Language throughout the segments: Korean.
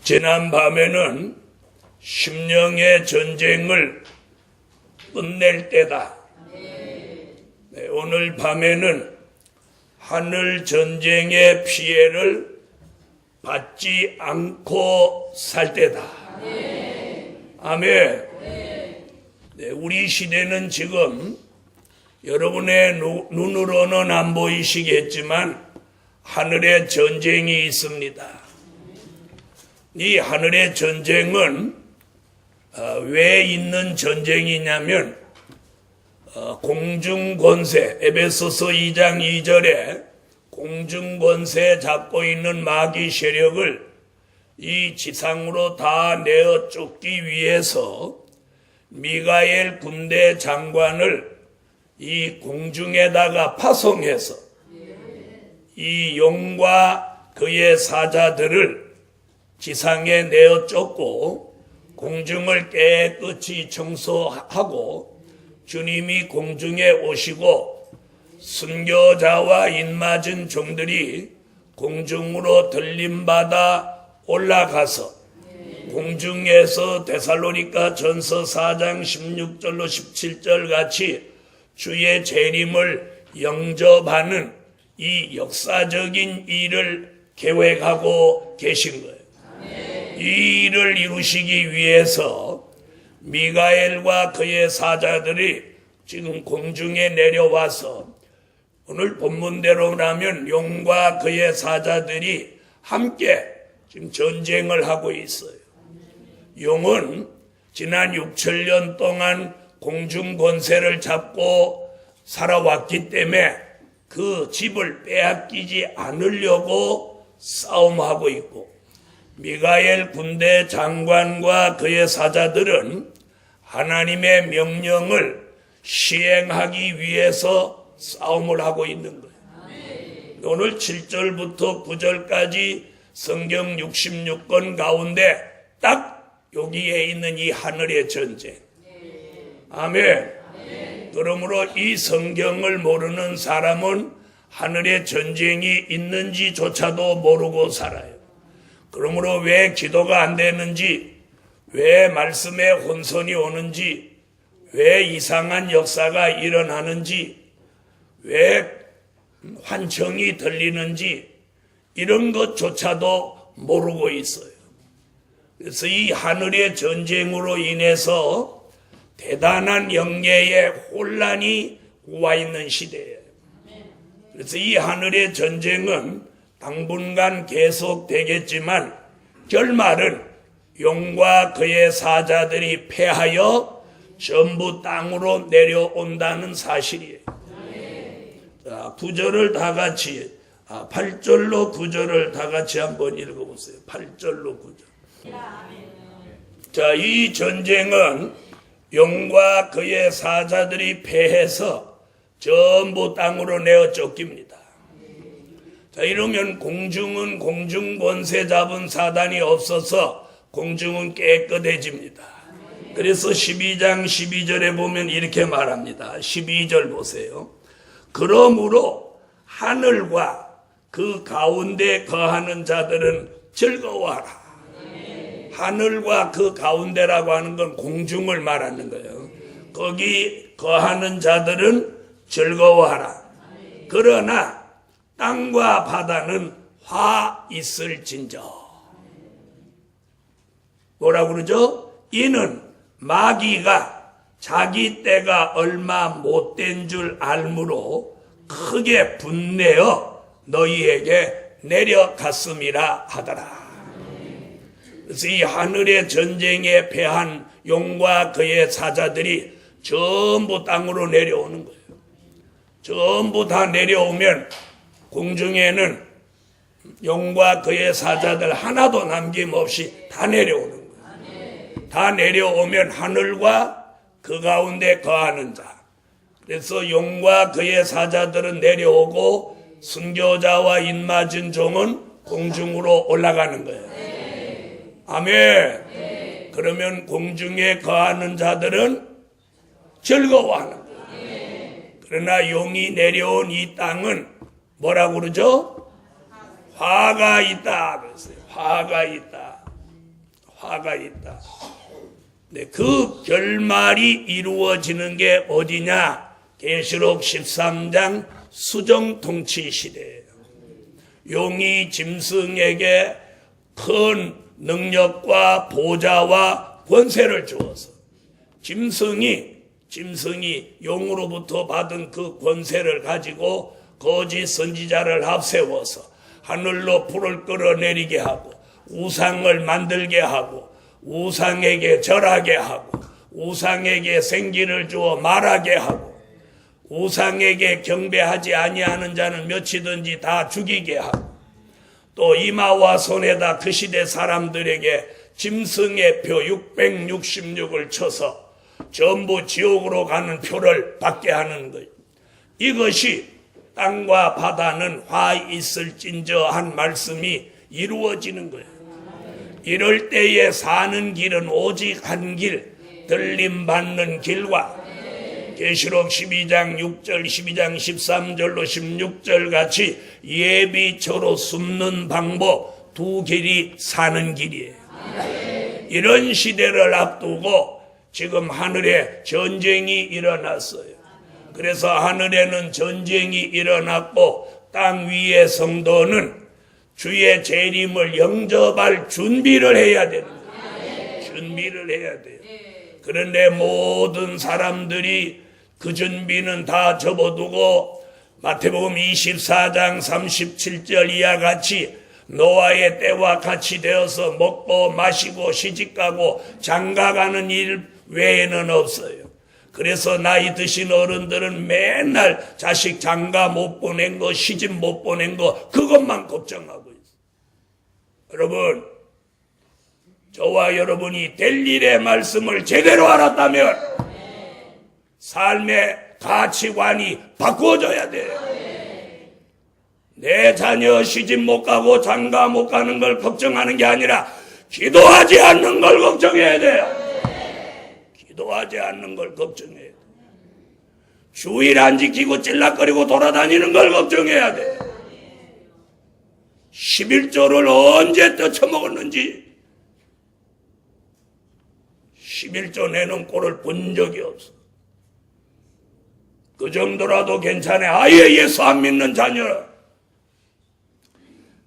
지난 밤에는 심령의 전쟁을 끝낼 때다. 네, 오늘 밤에는 하늘 전쟁의 피해를 받지 않고 살 때다. 아멘. 네, 우리 시대는 지금 여러분의 눈으로는 안 보이시겠지만 하늘에 전쟁이 있습니다. 이 하늘의 전쟁은 왜 있는 전쟁이냐면 공중권세, 에베소서 2장 2절에 공중권세 잡고 있는 마귀 세력을 이 지상으로 다 내어 쫓기 위해서 미가엘 군대 장관을 이 공중에다가 파송해서 이 용과 그의 사자들을 지상에 내어 쫓고 공중을 깨끗이 청소하고 주님이 공중에 오시고 순교자와 인맞은 종들이 공중으로 들림받아 올라가서 공중에서 데살로니가 전서 4장 16절로 17절 같이 주의 재림을 영접하는 이 역사적인 일을 계획하고 계신 거예요. 이 일을 이루시기 위해서 미가엘과 그의 사자들이 지금 공중에 내려와서 오늘 본문대로라면 용과 그의 사자들이 함께 지금 전쟁을 하고 있어요. 용은 지난 6천년 동안 공중 권세를 잡고 살아왔기 때문에 그 집을 빼앗기지 않으려고 싸움하고 있고, 미가엘 군대 장관과 그의 사자들은 하나님의 명령을 시행하기 위해서 싸움을 하고 있는 거예요. 오늘 7절부터 9절까지 성경 66권 가운데 딱 여기에 있는 이 하늘의 전쟁. 아멘. 그러므로 이 성경을 모르는 사람은 하늘의 전쟁이 있는지조차도 모르고 살아요. 그러므로 왜 기도가 안 되는지, 왜 말씀에 혼선이 오는지, 왜 이상한 역사가 일어나는지, 왜 환청이 들리는지 이런 것조차도 모르고 있어요. 그래서 이 하늘의 전쟁으로 인해서 대단한 영계의 혼란이 와 있는 시대예요. 그래서 이 하늘의 전쟁은 당분간 계속되겠지만 결말은 용과 그의 사자들이 패하여 전부 땅으로 내려온다는 사실이에요. 자, 9절을 다 같이 8절로 9절을 다 같이 한번 읽어보세요. 8절로 9절. 자, 이 전쟁은 용과 그의 사자들이 패해서 전부 땅으로 내어 쫓깁니다. 자, 이러면 공중은 공중 권세 잡은 사단이 없어서 공중은 깨끗해집니다. 그래서 12장 12절에 보면 이렇게 말합니다. 12절 보세요. 그러므로 하늘과 그 가운데 거하는 자들은 즐거워하라. 하늘과 그 가운데라고 하는 건 공중을 말하는 거예요. 거기 거하는 자들은 즐거워하라. 그러나 땅과 바다는 화 있을진저. 뭐라고 그러죠? 이는 마귀가 자기 때가 얼마 못된 줄 알므로 크게 분내어 너희에게 내려갔음이라 하더라. 그래서 이 하늘의 전쟁에 패한 용과 그의 사자들이 전부 땅으로 내려오는 거예요. 전부 다 내려오면 공중에는 용과 그의 사자들 하나도 남김없이 다 내려오는 거예요. 다 내려오면 하늘과 그 가운데 거하는 자. 그래서 용과 그의 사자들은 내려오고 순교자와 인맞은 종은 공중으로 올라가는 거예요. 아멘. 그러면 공중에 거하는 자들은 즐거워하는 거예요. 그러나 용이 내려온 이 땅은 뭐라고 그러죠? 화가 있다. 그랬어요. 화가 있다. 화가 있다. 네, 그 결말이 이루어지는 게 어디냐? 계시록 13장 수정통치 시대예요. 용이 짐승에게 큰 능력과 보좌와 권세를 주어서 짐승이 용으로부터 받은 그 권세를 가지고 거짓 선지자를 앞세워서 하늘로 불을 끌어내리게 하고 우상을 만들게 하고 우상에게 절하게 하고 우상에게 생기를 주어 말하게 하고 우상에게 경배하지 아니하는 자는 몇이든지 다 죽이게 하고 또 이마와 손에다 그 시대 사람들에게 짐승의 표 666을 쳐서 전부 지옥으로 가는 표를 받게 하는 것. 이것이 땅과 바다는 화 있을진저 한 말씀이 이루어지는 거예요. 이럴 때에 사는 길은 오직 한 길, 들림받는 길과 계시록 12장 6절, 12장 13절로 16절 같이 예비처로 숨는 방법 두 길이 사는 길이에요. 이런 시대를 앞두고 지금 하늘에 전쟁이 일어났어요. 그래서 하늘에는 전쟁이 일어났고 땅 위의 성도는 주의 재림을 영접할 준비를 해야 되는 거예요. 준비를 해야 돼요. 그런데 모든 사람들이 그 준비는 다 접어두고 마태복음 24장 37절 이하 같이 노아의 때와 같이 되어서 먹고 마시고 시집가고 장가가는 일 외에는 없어요. 그래서 나이 드신 어른들은 맨날 자식 장가 못 보낸 거, 시집 못 보낸 거 그것만 걱정하고 있어요. 여러분, 저와 여러분이 될 일의 말씀을 제대로 알았다면 삶의 가치관이 바꾸어져야 돼요. 내 자녀 시집 못 가고 장가 못 가는 걸 걱정하는 게 아니라 기도하지 않는 걸 걱정해야 돼요. 기도하지 않는 걸 걱정해야 돼요. 주일 안 지키고 찔락거리고 돌아다니는 걸 걱정해야 돼요. 11조를 언제 떠쳐먹었는지 11조 내는 꼴을 본 적이 없어. 그 정도라도 괜찮아. 아예 예수 안 믿는 자녀.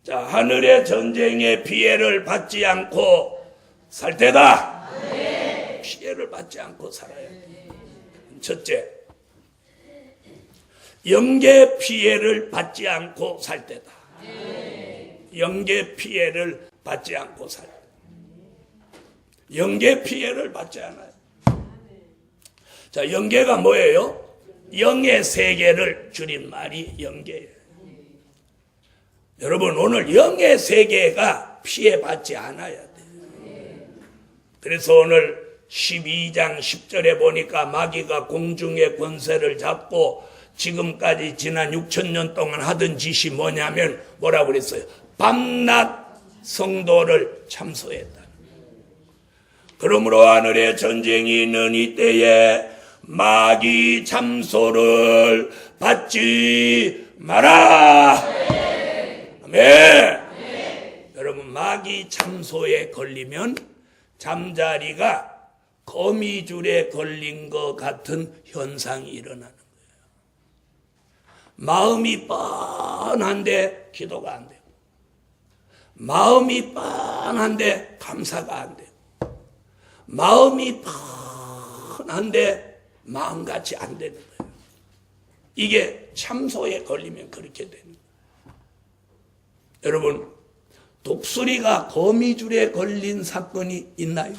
자, 하늘의 전쟁의 피해를 받지 않고 살 때다. 피해를 받지 않고 살아야 돼. 첫째, 영계 피해를 받지 않고 살 때다. 영계 피해를 받지 않고 살 때. 영계 피해를 받지 않아요. 자, 영계가 뭐예요? 영의 세계를 줄인 말이 영계예요. 여러분, 오늘 영의 세계가 피해받지 않아야 돼요. 그래서 오늘 12장 10절에 보니까 마귀가 공중의 권세를 잡고 지금까지 지난 6,000년 동안 하던 짓이 뭐냐면 뭐라고 그랬어요? 밤낮 성도를 참소했다. 그러므로 하늘에 전쟁이 있는 이때에 마귀 참소를 받지 마라. 아멘. 여러분, 마귀 참소에 걸리면 잠자리가 거미줄에 걸린 것 같은 현상이 일어나는 거예요. 마음이 뻔한데 기도가 안 되고, 마음이 뻔한데 감사가 안 되고, 마음이 뻔한데 마음같이 안 되는 거예요. 이게 참소에 걸리면 그렇게 되는 거예요. 여러분, 독수리가 거미줄에 걸린 사건이 있나요?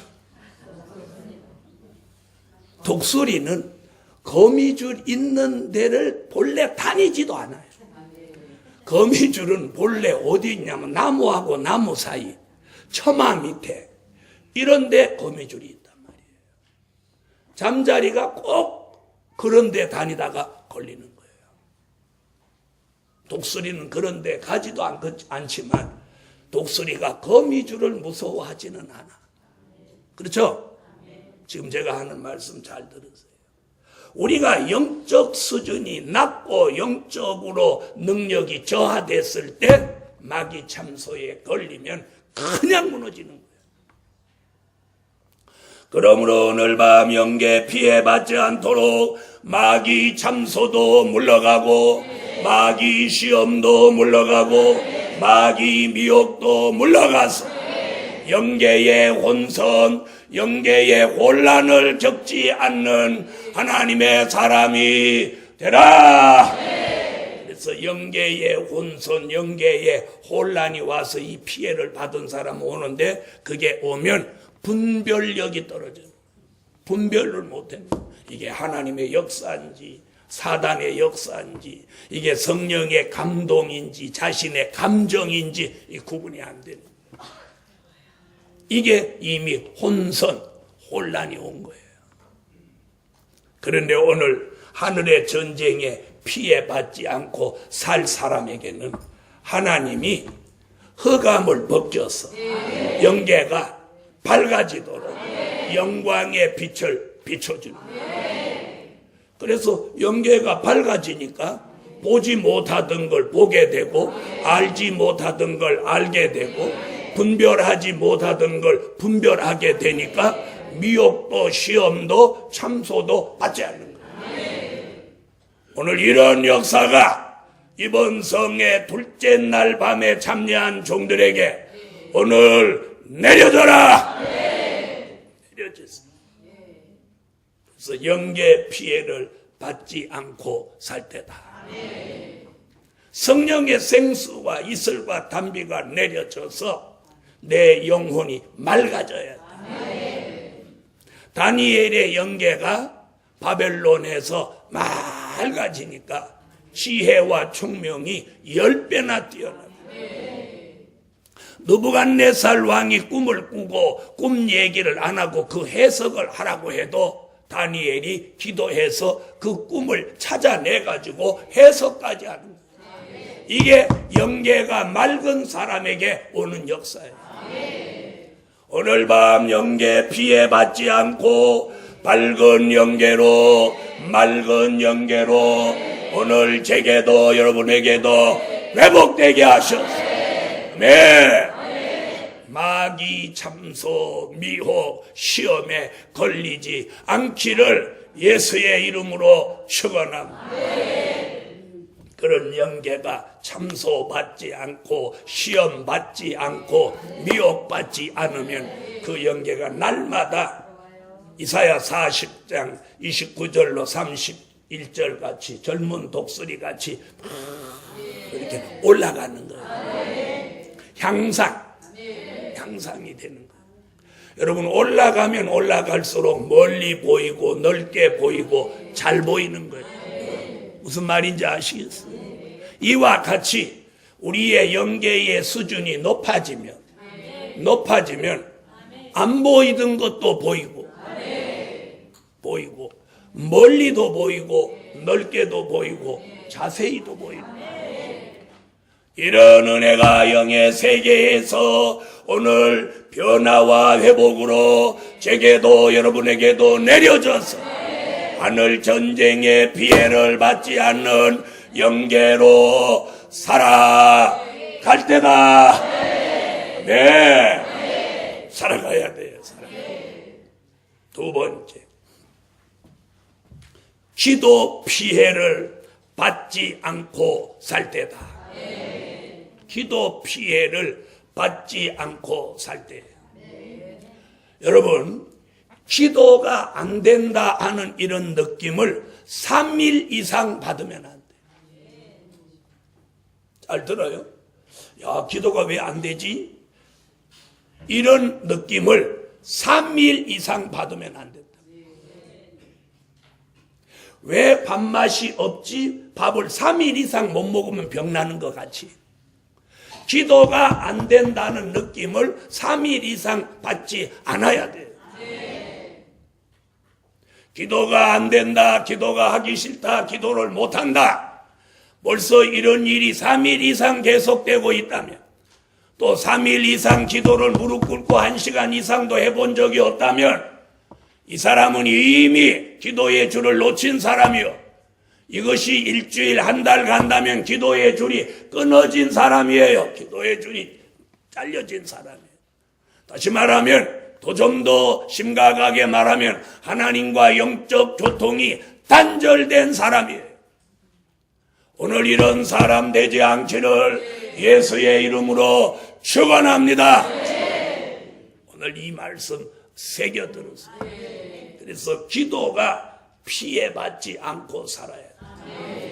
독수리는 거미줄 있는 데를 본래 다니지도 않아요. 거미줄은 본래 어디 있냐면 나무하고 나무 사이, 처마 밑에 이런 데 거미줄이 있단 말이에요. 잠자리가 꼭 그런 데 다니다가 걸리는 거예요. 독수리는 그런 데 가지도 않지만 독수리가 거미줄을 무서워하지는 않아. 그렇죠? 지금 제가 하는 말씀 잘 들으세요. 우리가 영적 수준이 낮고 영적으로 능력이 저하됐을 때 마귀 참소에 걸리면 그냥 무너지는 거예요. 그러므로 오늘 밤 영계 피해받지 않도록 마귀 참소도 물러가고 마귀 시험도 물러가고 마귀 미혹도 물러가서 영계의 혼선, 영계의 혼란을 겪지 않는 하나님의 사람이 되라. 그래서 영계의 혼선, 영계의 혼란이 와서 이 피해를 받은 사람은 오는데 그게 오면 분별력이 떨어져요. 분별을 못해요. 이게 하나님의 역사인지 사단의 역사인지 이게 성령의 감동인지 자신의 감정인지 이 구분이 안 되는 거예요. 이게 이미 혼선, 혼란이 온 거예요. 그런데 오늘 하늘의 전쟁에 피해받지 않고 살 사람에게는 하나님이 흑암을 벗겨서 영계가 밝아지도록 영광의 빛을 비춰주는 거예요. 그래서 영계가 밝아지니까 보지 못하던 걸 보게 되고 알지 못하던 걸 알게 되고 분별하지 못하던 걸 분별하게 되니까 미혹도 시험도 참소도 받지 않는 거예요. 오늘 이런 역사가 이번 성의 둘째 날 밤에 참여한 종들에게 오늘 내려져라. 내려졌습니다. 그래서 영계 피해를 받지 않고 살 때다. 성령의 생수와 이슬과 담비가 내려져서 내 영혼이 맑아져야 돼. 다니엘의 영계가 바벨론에서 맑아지니까 지혜와 총명이 10배나 뛰어나다. 느부갓네살 왕이 꿈을 꾸고 꿈 얘기를 안 하고 그 해석을 하라고 해도 다니엘이 기도해서 그 꿈을 찾아내가지고 해석까지 하는 거예요. 이게 영계가 맑은 사람에게 오는 역사예요. 오늘 밤 영계 피해받지 않고 밝은 영계로 맑은 영계로 오늘 제게도 여러분에게도 회복되게 하셨어요. 네. 마귀 참소 미혹 시험에 걸리지 않기를 예수의 이름으로 축원합니다. 그런 영계가 참소받지 않고 시험받지 않고 미혹받지 않으면 그 영계가 날마다 이사야 40장 29절로 31절 같이 젊은 독수리 같이 이렇게 올라가는 거예요. 향상이 되는 거예요. 여러분 올라가면 올라갈수록 멀리 보이고 넓게 보이고 잘 보이는 거예요. 무슨 말인지 아시겠어요? 이와 같이 우리의 영계의 수준이 높아지면 안 보이던 것도 보이고 멀리도 보이고 넓게도 보이고 자세히도 보이는 이런 은혜가 영의 세계에서 오늘 변화와 회복으로 제게도 여러분에게도 내려져서 하늘 전쟁의 피해를 받지 않는 영계로 살아갈 때다. 네, 살아가야 돼요. 두 번째, 기도 피해를 받지 않고 살 때다. 기도 피해를 받지 않고 살 때. 여러분, 기도가 안 된다 하는 이런 느낌을 3일 이상 받으면 안 돼. 잘 들어요? 야, 기도가 왜 안 되지? 이런 느낌을 3일 이상 받으면 안 된다. 왜 밥맛이 없지? 밥을 3일 이상 못 먹으면 병나는 것 같이. 기도가 안 된다는 느낌을 3일 이상 받지 않아야 돼요. 기도가 안 된다, 기도가 하기 싫다, 기도를 못한다. 벌써 이런 일이 3일 이상 계속되고 있다면, 또 3일 이상 기도를 무릎 꿇고 1시간 이상도 해본 적이 없다면 이 사람은 이미 기도의 줄을 놓친 사람이요. 이것이 일주일 한 달 간다면 기도의 줄이 끊어진 사람이에요. 기도의 줄이 잘려진 사람이에요. 다시 말하면 또 좀 더 심각하게 말하면 하나님과 영적 교통이 단절된 사람이에요. 오늘 이런 사람 되지 않기를 예수의 이름으로 축원합니다. 오늘 이 말씀 새겨들었어요. 그래서 기도가 피해받지 않고 살아야 돼요.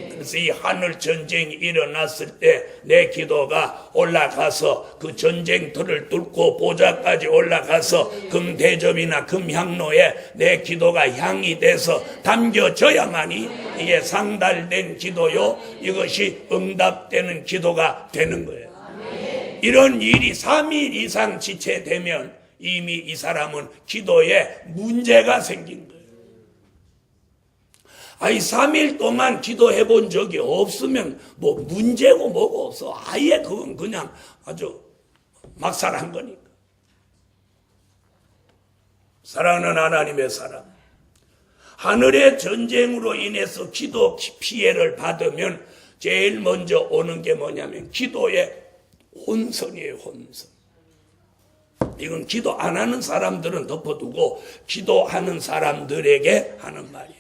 그래서 이 하늘 전쟁이 일어났을 때 내 기도가 올라가서 그 전쟁터를 뚫고 보좌까지 올라가서 금대접이나 금향로에 내 기도가 향이 돼서 담겨져야만이 이게 상달된 기도요, 이것이 응답되는 기도가 되는 거예요. 이런 일이 3일 이상 지체되면 이미 이 사람은 기도에 문제가 생긴 거예요. 아니 3일 동안 기도해 본 적이 없으면 뭐 문제고 뭐고 없어. 아예 그건 그냥 아주 막살한 거니까. 사랑하는 하나님의 사람, 하늘의 전쟁으로 인해서 기도 피해를 받으면 제일 먼저 오는 게 뭐냐면 기도의 혼선이에요. 혼선. 이건 기도 안 하는 사람들은 덮어두고 기도하는 사람들에게 하는 말이에요.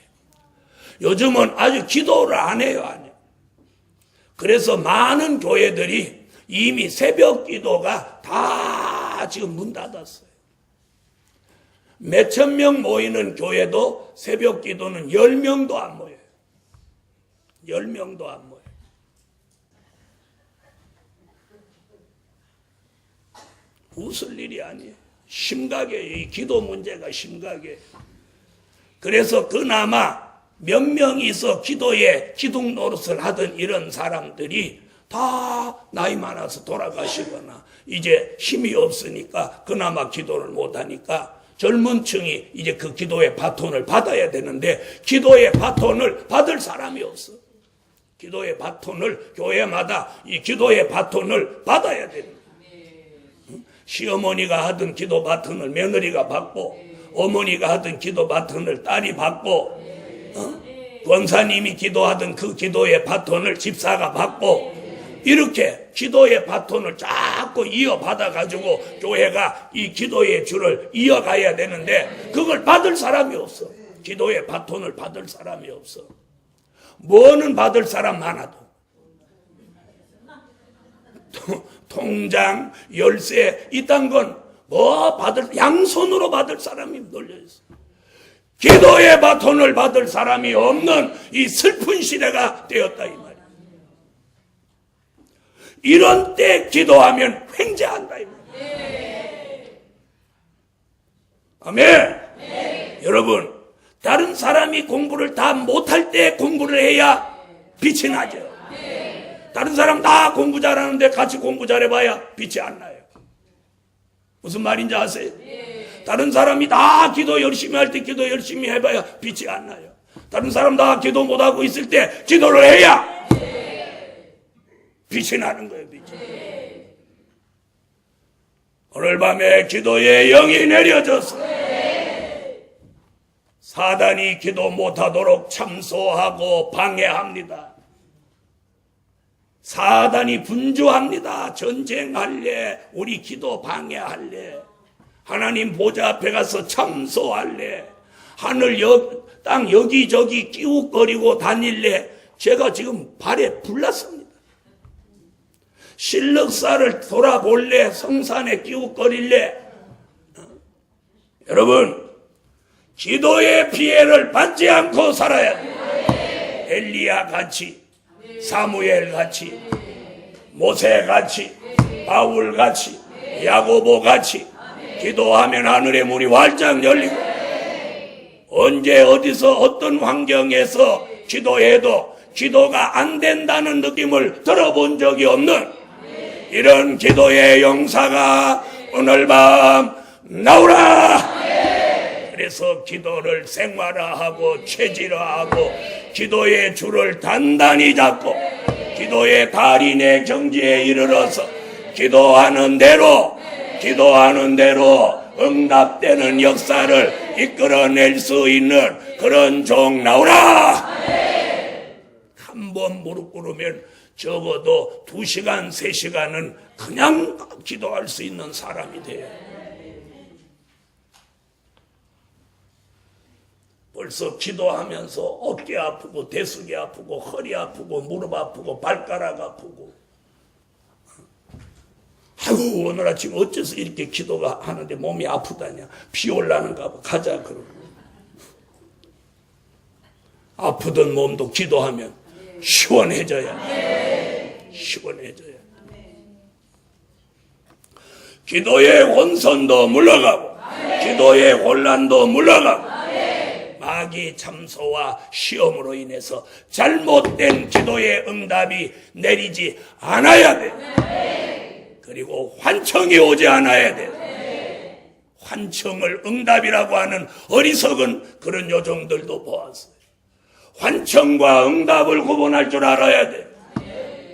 요즘은 아주 기도를 안 해요, 안 해요. 그래서 많은 교회들이 이미 새벽 기도가 다 지금 문 닫았어요. 몇천 명 모이는 교회도 새벽 기도는 10명도 안 모여요. 10명도 안 모여요. 웃을 일이 아니에요. 심각해요. 이 기도 문제가 심각해요. 그래서 그나마 몇 명이서 기도에 기둥 노릇을 하던 이런 사람들이 다 나이 많아서 돌아가시거나 이제 힘이 없으니까 그나마 기도를 못하니까 젊은 층이 이제 그 기도의 바톤을 받아야 되는데 기도의 바톤을 받을 사람이 없어. 기도의 바톤을 교회마다 이 기도의 바톤을 받아야 됩니다. 시어머니가 하던 기도 바톤을 며느리가 받고 어머니가 하던 기도 바톤을 딸이 받고 권사님이 기도하던 그 기도의 바톤을 집사가 받고 이렇게 기도의 바톤을 자꾸 이어받아 가지고 교회가 이 기도의 줄을 이어가야 되는데 그걸 받을 사람이 없어. 기도의 바톤을 받을 사람이 없어. 뭐는 받을 사람 많아도 통장, 열쇠 이딴 건 뭐 받을 양손으로 받을 사람이 널려있어. 기도의 바톤을 받을 사람이 없는 이 슬픈 시대가 되었다 이 말이야. 이런 때 기도하면 횡재한다 이 말이야. 아멘. 여러분, 다른 사람이 공부를 다 못할 때 공부를 해야 빛이 나죠. 다른 사람 다 공부 잘하는데 같이 공부 잘해봐야 빛이 안 나요. 무슨 말인지 아세요? 다른 사람이 다 기도 열심히 할 때 기도 열심히 해봐야 빛이 안 나요. 다른 사람 다 기도 못하고 있을 때 기도를 해야 빛이 나는 거예요. 빛이. 오늘 밤에 기도의 영이 내려졌어. 사단이 기도 못하도록 참소하고 방해합니다. 사단이 분주합니다. 전쟁할래, 우리 기도 방해할래, 하나님 보좌 앞에 가서 참소할래, 하늘 땅 여기저기 끼우거리고 다닐래. 제가 지금 발에 불났습니다. 실력사를 돌아볼래, 성산에 끼우거릴래. 여러분, 기도의 피해를 받지 않고 살아야 돼요. 엘리야 같이, 사무엘 같이, 모세 같이, 바울 같이, 야고보 같이 기도하면 하늘의 문이 활짝 열리고 언제 어디서 어떤 환경에서 기도해도 기도가 안 된다는 느낌을 들어본 적이 없는 이런 기도의 용사가 오늘 밤 나오라. 그래서 기도를 생활화하고 체질화하고 기도의 줄을 단단히 잡고 기도의 달인의 경지에 이르러서 기도하는 대로 응답되는 역사를 이끌어낼 수 있는 그런 종 나오라. 한 번 무릎 꿇으면 적어도 2시간, 3시간은 그냥 기도할 수 있는 사람이 돼요. 벌써 기도하면서 어깨 아프고 대숙이 아프고 허리 아프고 무릎 아프고 발가락 아프고, 아이고 오늘 아침 어째서 이렇게 기도가 하는데 몸이 아프다냐, 비 올라는가 봐, 가자 그러고. 아프던 몸도 기도하면 시원해져야 돼. 시원해져야 돼. 기도의 혼선도 물러가고 기도의 혼란도 물러가고, 마귀 참소와 시험으로 인해서 잘못된 기도의 응답이 내리지 않아야 돼. 그리고 환청이 오지 않아야 돼. 환청을 응답이라고 하는 어리석은 그런 요정들도 보았어요. 환청과 응답을 구분할 줄 알아야 돼.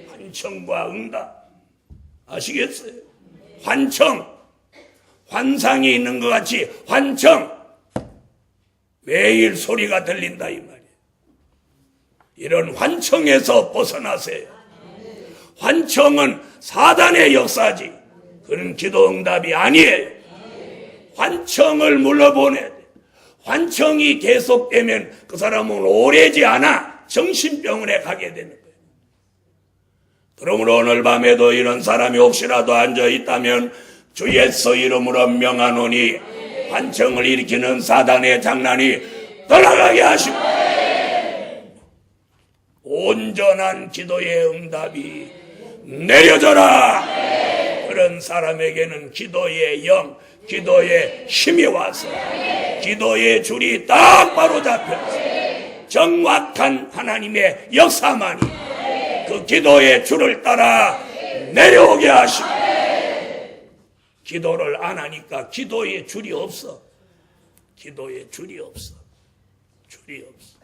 환청과 응답 아시겠어요? 환청, 환상이 있는 것 같이 환청, 매일 소리가 들린다 이 말이에요. 이런 환청에서 벗어나세요. 환청은 사단의 역사지 그런 기도 응답이 아니에요. 환청을 물러보내야 돼. 환청이 계속되면 그 사람은 오래지 않아 정신병원에 가게 되는 거예요. 그러므로 오늘 밤에도 이런 사람이 혹시라도 앉아있다면 주 예수 이름으로 명하노니 환청을 일으키는 사단의 장난이 떠나가게 하시고 온전한 기도의 응답이 내려져라. 그런 사람에게는 기도의 영, 기도의 힘이 와서 기도의 줄이 딱 바로 잡혀서 정확한 하나님의 역사만이 그 기도의 줄을 따라 내려오게 하시고, 기도를 안 하니까 기도의 줄이 없어. 기도의 줄이 없어. 줄이 없어.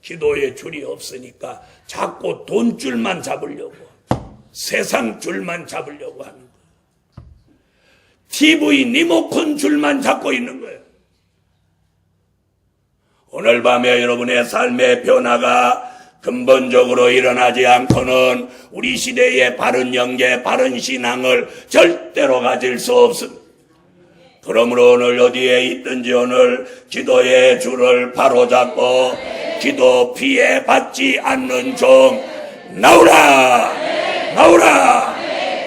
기도의 줄이 없으니까 자꾸 돈줄만 잡으려고, 세상 줄만 잡으려고 하는 거예요. TV 리모컨 줄만 잡고 있는 거예요. 오늘 밤에 여러분의 삶의 변화가 근본적으로 일어나지 않고는 우리 시대의 바른 영계, 바른 신앙을 절대로 가질 수 없습니다. 그러므로 오늘 어디에 있든지 오늘 기도의 줄을 바로잡고 기도 피해 받지 않는 종 나오라! 나오라!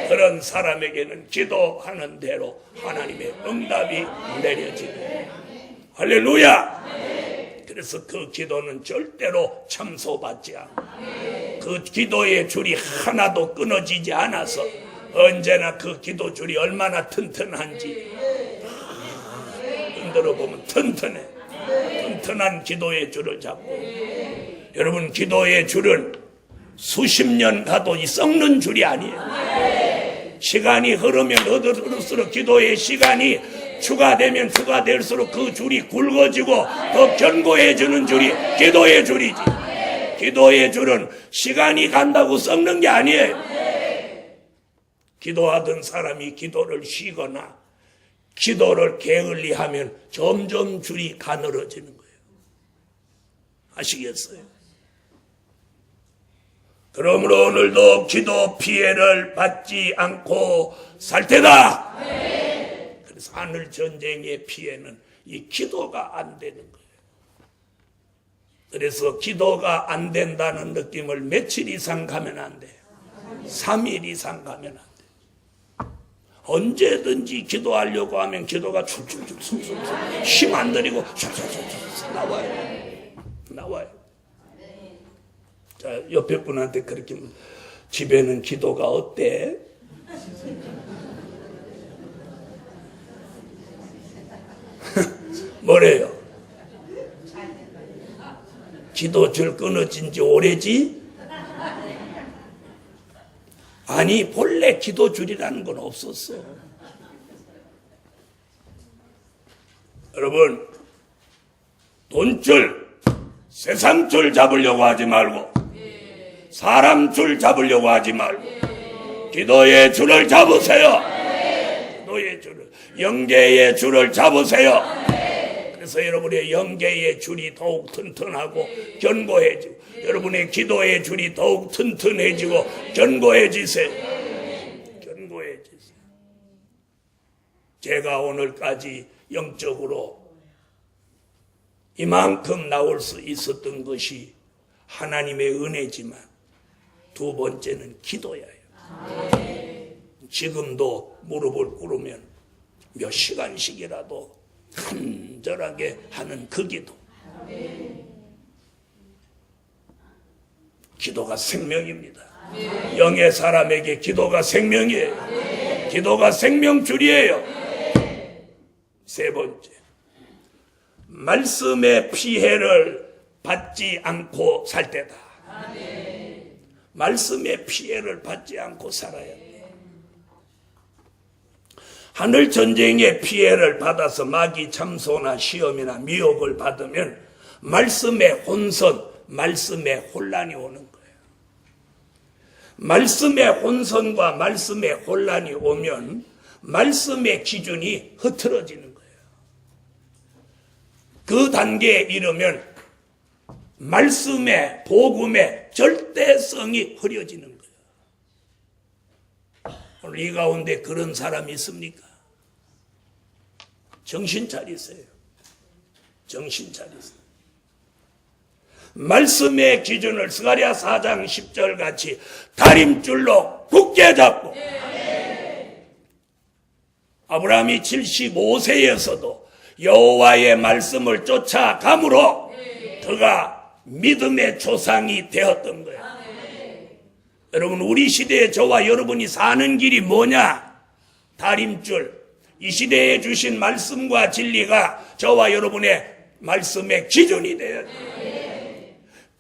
그런 사람에게는 기도하는 대로 하나님의 응답이 내려지고, 할렐루야! 그래서 그 기도는 절대로 참소받지 않고 그 기도의 줄이 하나도 끊어지지 않아서 언제나 그 기도 줄이 얼마나 튼튼한지 흔들어 보면 튼튼해. 튼튼한 기도의 줄을 잡고, 여러분 기도의 줄은 수십 년 가도 썩는 줄이 아니에요. 시간이 흐르면 흐를수록 기도의 시간이 추가되면 추가될수록 그 줄이 굵어지고 더 견고해지는 줄이 기도의 줄이지. 기도의 줄은 시간이 간다고 썩는 게 아니에요. 기도하던 사람이 기도를 쉬거나 기도를 게을리하면 점점 줄이 가늘어지는 거예요. 아시겠어요? 그러므로 오늘도 기도 피해를 받지 않고 살 테다. 그래서 하늘 전쟁의 피해는 이 기도가 안 되는 거예요. 그래서 기도가 안 된다는 느낌을 며칠 이상 가면 안 돼요. 3일 이상 가면 안 돼요. 언제든지 기도하려고 하면 기도가 출출출 힘 안 들이고 나와요. 자, 옆에 분한테 그렇게, 집에는 기도가 어때? 뭐래요? 기도줄 끊어진 지 오래지? 아니, 본래 기도줄이라는 건 없었어. 여러분, 돈줄, 세상줄 잡으려고 하지 말고 사람 줄 잡으려고 하지 말고 기도의 줄을 잡으세요. 기도의 줄을, 영계의 줄을 잡으세요. 그래서 여러분의 영계의 줄이 더욱 튼튼하고 견고해지고 여러분의 기도의 줄이 더욱 튼튼해지고 견고해지세요. 견고해지세요. 제가 오늘까지 영적으로 이만큼 나올 수 있었던 것이 하나님의 은혜지만 두 번째는 기도예요. 지금도 무릎을 꿇으면 몇 시간씩이라도 간절하게 하는 그 기도. 기도가 생명입니다. 영의 사람에게 기도가 생명이에요. 기도가 생명줄이에요. 세 번째, 말씀의 피해를 받지 않고 살 때다. 말씀의 피해를 받지 않고 살아야 돼. 하늘 전쟁의 피해를 받아서 마귀 참소나 시험이나 미혹을 받으면 말씀의 혼선, 말씀의 혼란이 오는 거예요. 말씀의 혼선과 말씀의 혼란이 오면 말씀의 기준이 흐트러지는 거예요. 그 단계에 이르면 말씀의 복음의 절대성이 흐려지는 거예요. 오늘 이 가운데 그런 사람이 있습니까? 정신 차리세요. 정신 차리세요. 말씀의 기준을 스가랴 4장 10절 같이 다림줄로 굳게 잡고, 아브라함이 75세에서도 여호와의 말씀을 쫓아감으로 그가 믿음의 조상이 되었던 거예요. 여러분, 우리 시대에 저와 여러분이 사는 길이 뭐냐? 다림줄. 이 시대에 주신 말씀과 진리가 저와 여러분의 말씀의 기준이 되어야 돼요.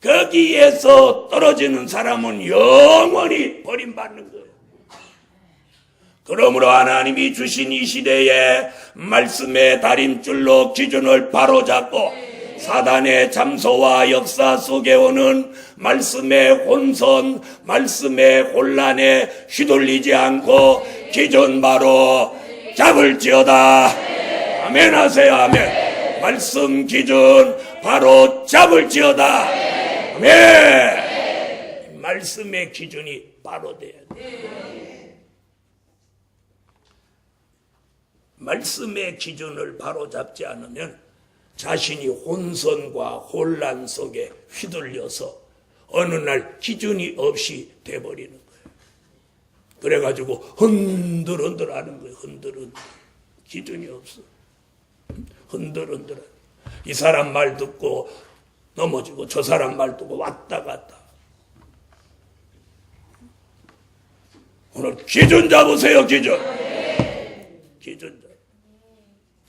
거기에서 떨어지는 사람은 영원히 버림받는 거예요. 그러므로 하나님이 주신 이 시대에 말씀의 다림줄로 기준을 바로잡고 사단의 잠소와 역사 속에 오는 말씀의 혼선, 말씀의 혼란에 휘둘리지 않고 기준 바로 잡을지어다. 아멘 하세요. 아멘. 말씀 기준 바로 잡을지어다. 아멘. 말씀의 기준이 바로 돼야 돼. 말씀의 기준을 바로 잡지 않으면 자신이 혼선과 혼란 속에 휘둘려서 어느 날 기준이 없이 돼버리는 거예요. 그래가지고 흔들흔들 하는 거예요. 흔들흔들. 기준이 없어. 흔들흔들. 이 사람 말 듣고 넘어지고 저 사람 말 듣고 왔다 갔다. 오늘 기준 잡으세요. 기준. 기준 잡.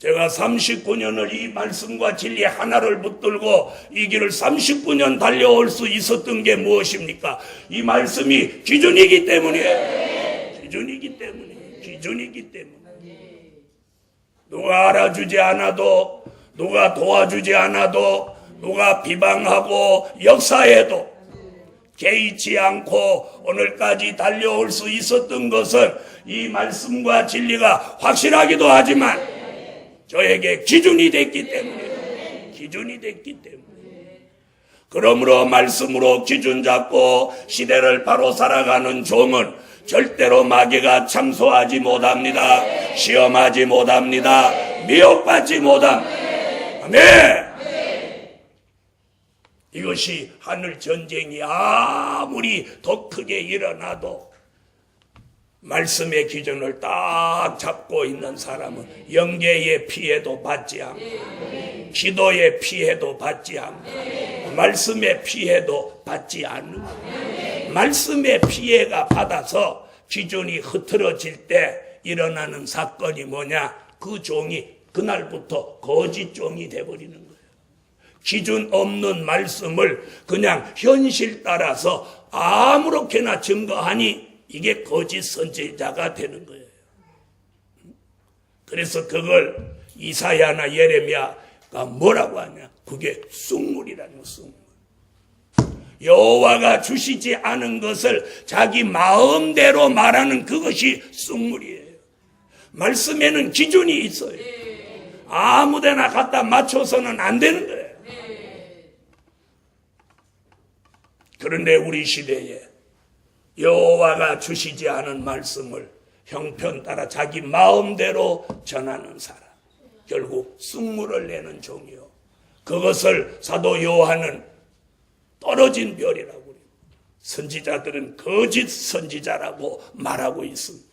제가 39년을 이 말씀과 진리 하나를 붙들고 이 길을 39년 달려올 수 있었던 게 무엇입니까? 이 말씀이 기준이기 때문이에요. 기준이기 때문에. 기준이기 때문에. 누가 알아주지 않아도, 누가 도와주지 않아도, 누가 비방하고 역사에도 개의치 않고 오늘까지 달려올 수 있었던 것은 이 말씀과 진리가 확실하기도 하지만 저에게 기준이 됐기 때문에. 기준이 됐기 때문에. 그러므로 말씀으로 기준 잡고 시대를 바로 살아가는 종은 절대로 마귀가 참소하지 못합니다. 시험하지 못합니다. 미혹받지 못합니다. 아멘. 이것이 하늘 전쟁이 아무리 더 크게 일어나도 말씀의 기준을 딱 잡고 있는 사람은 영계의 피해도 받지 않고 기도의 피해도 받지 않고 말씀의 피해도 받지 않는 거예요. 말씀의 피해가 받아서 기준이 흐트러질 때 일어나는 사건이 뭐냐? 그 종이 그날부터 거짓 종이 돼버리는 거예요. 기준 없는 말씀을 그냥 현실 따라서 아무렇게나 증거하니 이게 거짓 선지자가 되는 거예요. 그래서 그걸 이사야나 예레미야가 뭐라고 하냐? 그게 쑥물이라는 거, 쑥물. 여호와가 주시지 않은 것을 자기 마음대로 말하는 그것이 쑥물이에요. 말씀에는 기준이 있어요. 아무데나 갖다 맞춰서는 안 되는 거예요. 그런데 우리 시대에 여호와가 주시지 않은 말씀을 형편 따라 자기 마음대로 전하는 사람, 결국 쑥물을 내는 종이요 그것을 사도 요한은 떨어진 별이라고 그래요. 선지자들은 거짓 선지자라고 말하고 있습니다.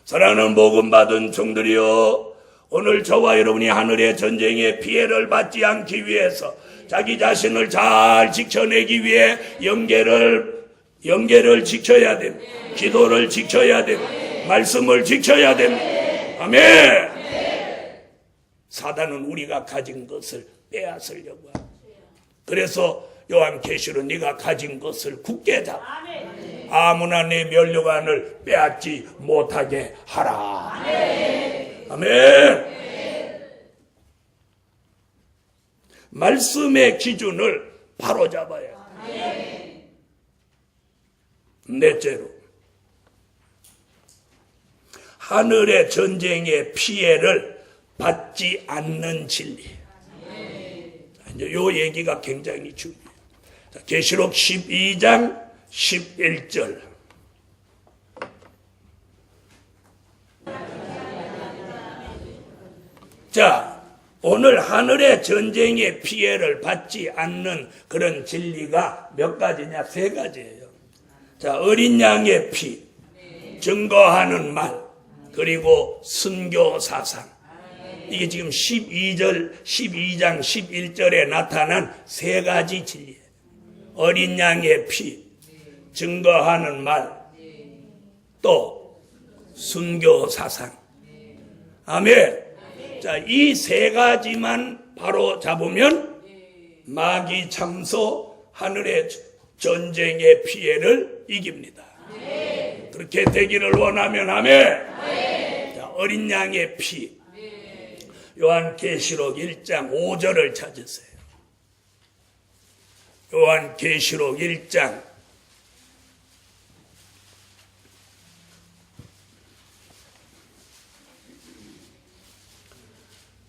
사랑하는 복음 받은 종들이여, 오늘 저와 여러분이 하늘의 전쟁에 피해를 받지 않기 위해서 자기 자신을 잘 지켜내기 위해 영계를 지켜야 됩니다. 기도를 지켜야 됩니다. 말씀을 지켜야 됩니다. 아멘. 사단은 우리가 가진 것을 빼앗으려고 합니다. 그래서 요한계시록 네가 가진 것을 굳게 잡아 아무나 내 면류관을 빼앗지 못하게 하라. 아멘. 말씀의 기준을 바로 잡아야 돼. 넷째로, 하늘의 전쟁의 피해를 받지 않는 진리. 이제 요 얘기가 굉장히 중요해요. 계시록 12장 11절. 자, 오늘 하늘의 전쟁의 피해를 받지 않는 그런 진리가 몇 가지냐? 세 가지예요. 자, 어린 양의 피, 증거하는 말, 그리고 순교 사상. 이게 지금 12장 11절에 나타난 세 가지 진리예요. 어린 양의 피, 증거하는 말, 또 순교 사상. 아멘. 자, 이 세 가지만 바로 잡으면 마귀 참소 하늘의 전쟁의 피해를 이깁니다. 그렇게 되기를 원하면 아멘. 자, 어린 양의 피, 요한계시록 1장 5절을 찾으세요. 요한계시록 1장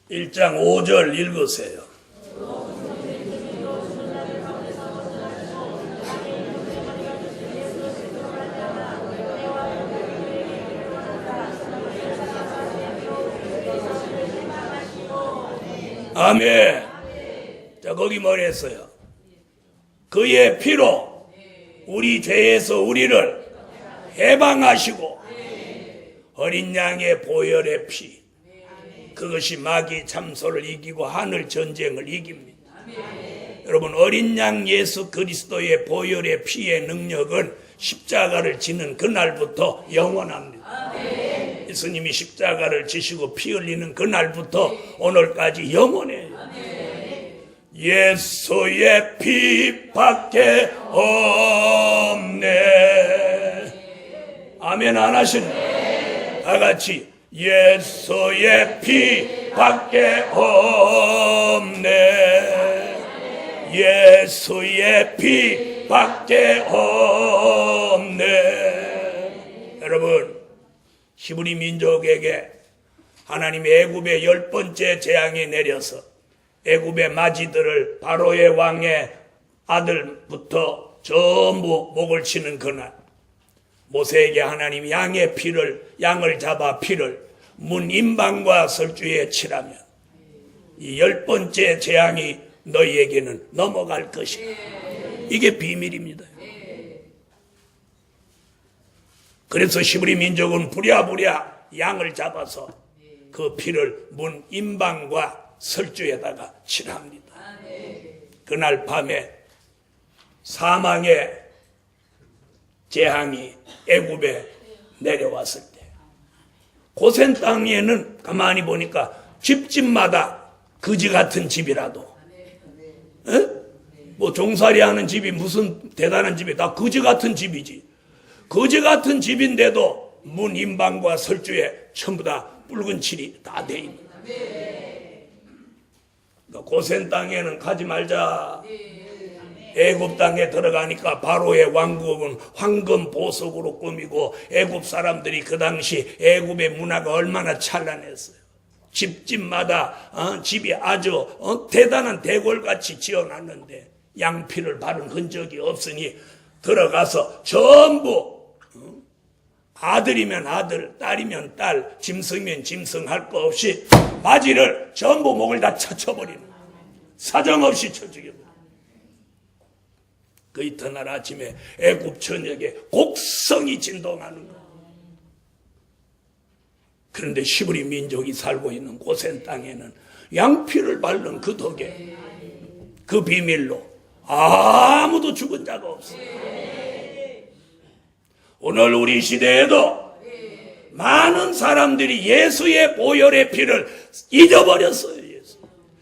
5절 읽으세요. 아멘. 자, 거기 뭐라 했어요? 그의 피로 우리 죄에서 우리를 해방하시고 어린 양의 보혈의 피, 그것이 마귀 참소를 이기고 하늘 전쟁을 이깁니다. 여러분, 어린 양 예수 그리스도의 보혈의 피의 능력은 십자가를 지는 그날부터 영원합니다. 예수님이 십자가를 지시고 피 흘리는 그날부터 오늘까지 영원해요. 예수의 피밖에 없네. 아멘 안 하시네? 다 같이 예수의 피밖에 없네. 예수의 피밖에 없네. 여러분, 히브리 민족에게 하나님이 애굽의 10번째 재앙이 내려서 애굽의 마지들을 바로의 왕의 아들부터 전부 목을 치는 그날, 모세에게 하나님이 양을 잡아 피를 문 임방과 설주에 치라면 이 10번째 재앙이 너희에게는 넘어갈 것이다. 이게 비밀입니다. 그래서 히브리 민족은 부랴부랴 양을 잡아서 그 피를 문 임방과 설주에다가 칠합니다. 그날 밤에 사망의 재앙이 애굽에 내려왔을 때 고센 땅에는 가만히 보니까 집집마다 거지 같은 집이라도 뭐 종살이하는 집이 무슨 대단한 집이 다 거지 같은 집이지. 거지 같은 집인데도 문 임방과 설주에 전부 다 붉은 칠이 다 돼 있는. 고센 땅에는 가지 말자. 애굽 땅에 들어가니까 바로의 왕국은 황금 보석으로 꾸미고 애굽 사람들이 그 당시 애굽의 문화가 얼마나 찬란했어요. 집집마다 집이 아주 대단한 대궐같이 지어놨는데 양피를 바른 흔적이 없으니 들어가서 전부 아들이면 아들, 딸이면 딸, 짐승이면 짐승 할 거 없이 바지를 전부 목을 다 쳐쳐버리는. 사정없이 쳐 죽여버려. 그 이튿날 아침에 애굽 전역에 곡성이 진동하는 거야. 그런데 시브리 민족이 살고 있는 고센 땅에는 양피를 바른 그 덕에 그 비밀로 아무도 죽은 자가 없어요. 오늘 우리 시대에도 많은 사람들이 예수의 보혈의 피를 잊어버렸어요.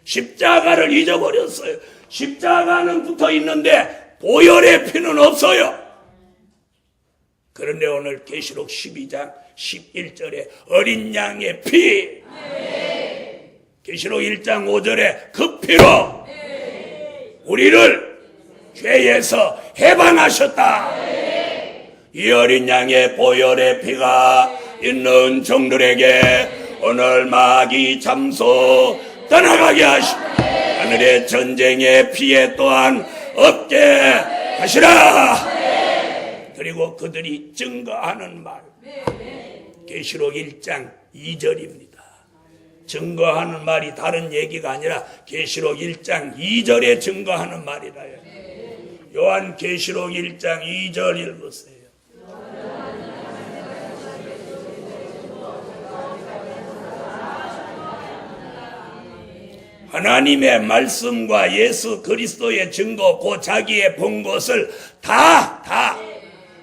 십자가를 잊어버렸어요. 십자가는 붙어 있는데 보혈의 피는 없어요. 그런데 오늘 계시록 12장 11절에 어린 양의 피, 계시록 1장 5절에 그 피로 우리를 죄에서 해방하셨다. 이 어린 양의 보혈의 피가 있는 종들에게 오늘 마귀 참소 떠나가게 하시고 하늘의 전쟁의 피해 또한 없게 하시라. 그리고 그들이 증거하는 말, 계시록 1장 2절입니다. 증거하는 말이 다른 얘기가 아니라 계시록 1장 2절에 증거하는 말이라요. 요한 계시록 1장 2절 읽으세요. 하나님의 말씀과 예수 그리스도의 증거, 그 자기의 본 것을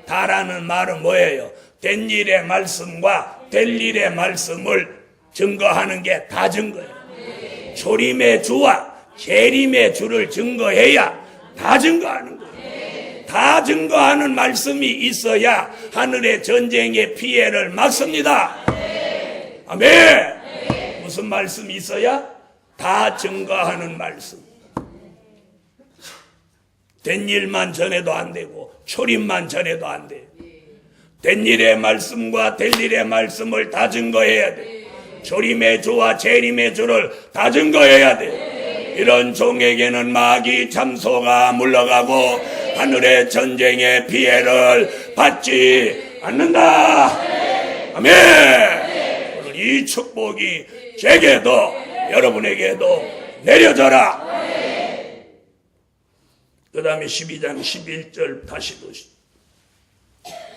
다라는 말은 뭐예요? 된 일의 말씀과 될 일의 말씀을 증거하는 게 다 증거예요. 초림의 주와 재림의 주를 증거해야 다 증거하는 거예요. 다 증거하는 말씀이 있어야 하늘의 전쟁의 피해를 막습니다. 아멘. 무슨 말씀이 있어야? 다 증거하는 말씀. 된 일만 전해도 안 되고 초림만 전해도 안 돼요. 된 일의 말씀과 될 일의 말씀을 다 증거해야 돼. 초림의 주와 재림의 주를 다 증거해야 돼. 이런 종에게는 마귀 참소가 물러가고 하늘의 전쟁의 피해를 받지 않는다. 아멘. 오늘 이 축복이 제게도 여러분에게도 내려져라. 그 다음에 12장 11절 다시 보시죠.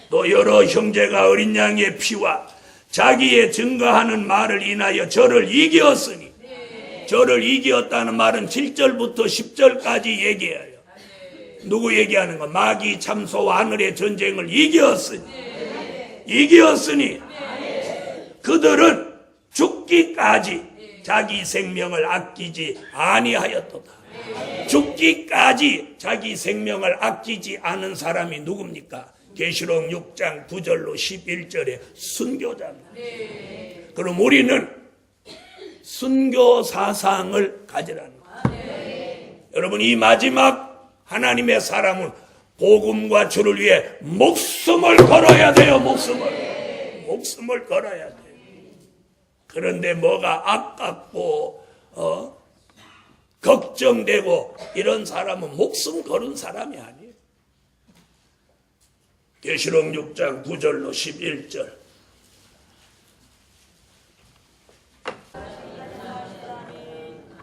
또 여러 형제가 어린 양의 피와 자기의 증거하는 말을 인하여 저를 이기었으니, 저를 이기었다는 말은 7절부터 10절까지 얘기해요. 누구 얘기하는 거? 마귀 참소와 하늘의 전쟁을 이기었으니 그들은 죽기까지 자기 생명을 아끼지 아니하였도다. 죽기까지 자기 생명을 아끼지 않은 사람이 누굽니까? 계시록 6장 9절로 11절에 순교자입니다. 그럼 우리는 순교 사상을 가지라는 거예요. 여러분, 이 마지막 하나님의 사람은 복음과 주를 위해 목숨을 걸어야 돼요. 목숨을 걸어야 돼요. 그런데 뭐가 아깝고 걱정되고 이런 사람은 목숨 걸은 사람이 아니에요. 계시록 6장 9절로 11절.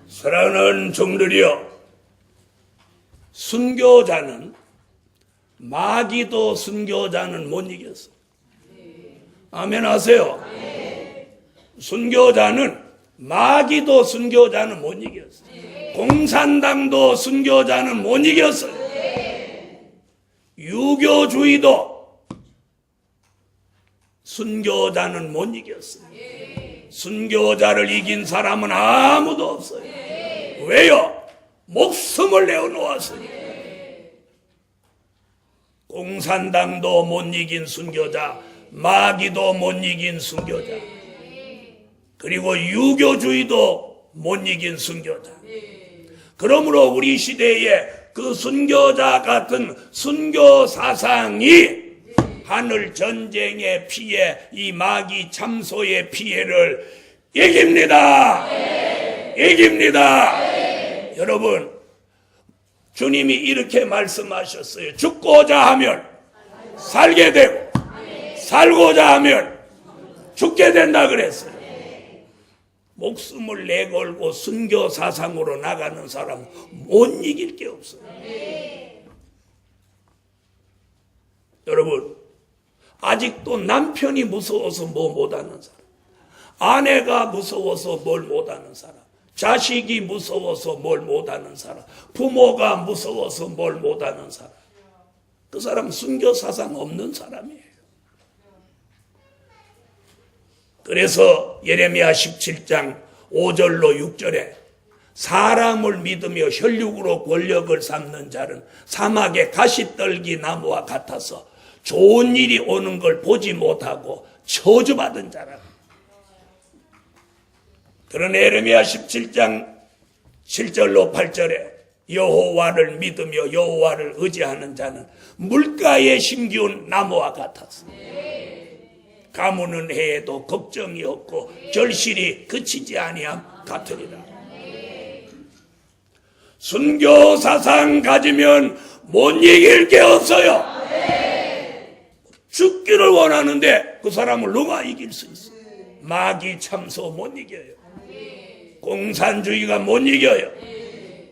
사랑하는 종들이여, 순교자는 마귀도 순교자는 못 이겼어. 아멘 하세요. 순교자는 마귀도 순교자는 못 이겼어. 공산당도 순교자는 못 이겼어요. 유교주의도 순교자는 못 이겼어요. 순교자를 이긴 사람은 아무도 없어요. 왜요? 목숨을 내어놓았으니. 공산당도 못 이긴 순교자, 마귀도 못 이긴 순교자, 그리고 유교주의도 못 이긴 순교자. 그러므로 우리 시대에 그 순교자 같은 순교 사상이 하늘 전쟁의 피해, 이 마귀 참소의 피해를 이깁니다. 이깁니다. 여러분, 주님이 이렇게 말씀하셨어요. 죽고자 하면 살게 되고 살고자 하면 죽게 된다 그랬어요. 목숨을 내걸고 순교 사상으로 나가는 사람은 못 이길 게 없어요. 여러분, 아직도 남편이 무서워서 뭐 못하는 사람, 아내가 무서워서 뭘 못하는 사람, 자식이 무서워서 뭘 못하는 사람, 부모가 무서워서 뭘 못하는 사람, 그 사람 순교 사상 없는 사람이에요. 그래서 예레미야 17장 5절로 6절에 사람을 믿으며 혈육으로 권력을 삼는 자는 사막의 가시떨기 나무와 같아서 좋은 일이 오는 걸 보지 못하고 저주받은 자라. 그러나 예레미야 17장 7절로 8절에 여호와를 믿으며 여호와를 의지하는 자는 물가에 심기운 나무와 같아서 가무는 해에도 걱정이 없고 결실이 그치지 아니함 같으리라. 순교 사상 가지면 못 이길 게 없어요. 죽기를 원하는데 그 사람을 누가 이길 수 있어? 마귀 참소 못 이겨요. 공산주의가 못 이겨요.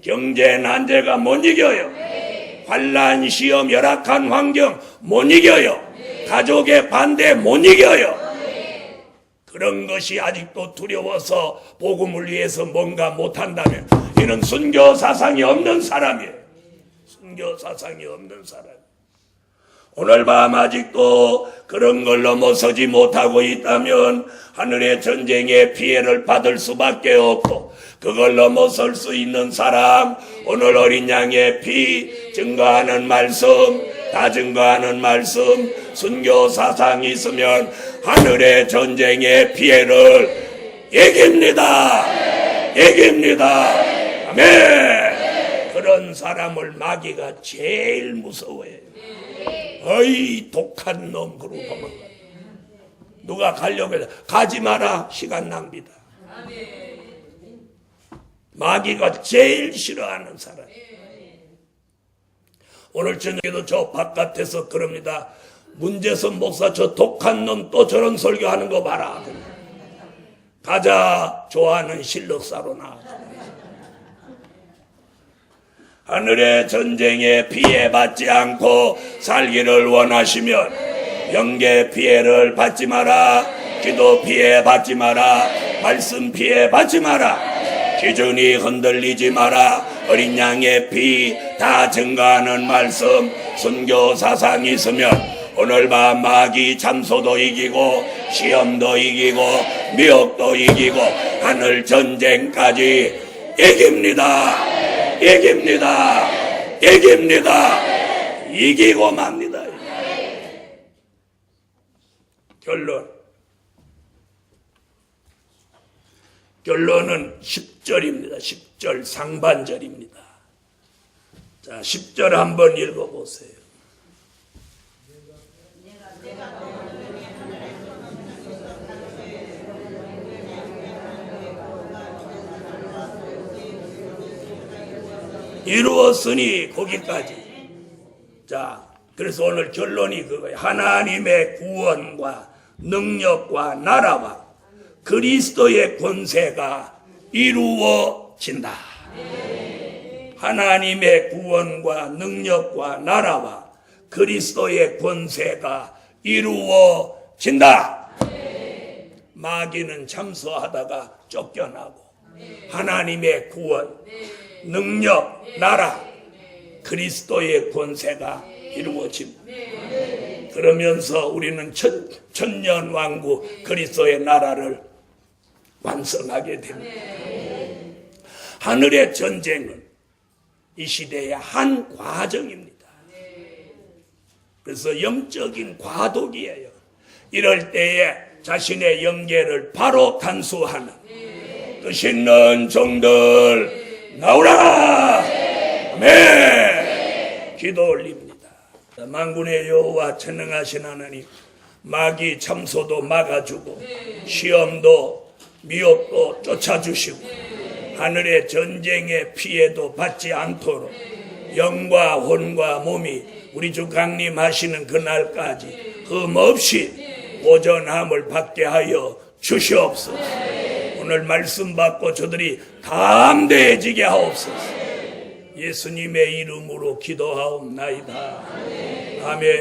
경제 난제가 못 이겨요. 환난, 시험, 열악한 환경 못 이겨요. 가족의 반대 못 이겨요. 그런 것이 아직도 두려워서 복음을 위해서 뭔가 못한다면 이는 순교 사상이 없는 사람이에요. 순교 사상이 없는 사람. 오늘 밤 아직도 그런 걸 넘어서지 못하고 있다면 하늘의 전쟁에 피해를 받을 수밖에 없고, 그걸 넘어설 수 있는 사람, 오늘 어린 양의 피 증거하는 말씀, 다 증거하는 말씀, 순교 사상이 있으면 하늘의 전쟁의 피해를 이깁니다. 이깁니다. 아멘. 그런 사람을 마귀가 제일 무서워해요. 어이 독한 놈, 그러고 도망가. 누가 가려고 해서 가지 마라, 시간 낭비다. 마귀가 제일 싫어하는 사람. 오늘 저녁에도 저 바깥에서 그럽니다. 문재선 목사 저 독한 놈 또 저런 설교하는 거 봐라. 가자, 좋아하는 실력사로 나가자. 하늘의 전쟁에 피해받지 않고 살기를 원하시면 영계 피해를 받지 마라. 기도 피해 받지 마라. 말씀 피해 받지 마라. 기준이 흔들리지 마라. 어린 양의 피 다 증거하는 말씀, 순교 사상이 있으면 오늘 밤 마귀 참소도 이기고 시험도 이기고 미혹도 이기고 하늘 전쟁까지 이깁니다. 이깁니다. 이깁니다. 이기고 맙니다. 결론은 10절입니다. 10절 상반절입니다. 자, 10절 한번 읽어보세요. 이루었으니 거기까지. 자, 그래서 오늘 결론이 그거예요. 하나님의 구원과 능력과 나라와 그리스도의 권세가 이루어진다. 하나님의 구원과 능력과 나라와 그리스도의 권세가 이루어진다. 마귀는 참소하다가 쫓겨나고 하나님의 구원, 능력, 나라, 그리스도의 권세가 이루어집니다. 그러면서 우리는 천년 왕국 그리스도의 나라를 완성하게 됩니다. 하늘의 전쟁은 이 시대의 한 과정입니다. 그래서 영적인 과도기예요. 이럴 때에 자신의 영계를 바로 단수하는 뜻 있는 종들 나오라. 아멘. 기도 올립니다. 만군의 여호와 전능하신 하나님, 마귀 참소도 막아주고 시험도 미혹도 쫓아주시고 하늘의 전쟁의 피해도 받지 않도록 영과 혼과 몸이 우리 주 강림하시는 그날까지 흠없이 보전함을 받게 하여 주시옵소서. 오늘 말씀 받고 저들이 담대해지게 하옵소서. 예수님의 이름으로 기도하옵나이다. 아멘.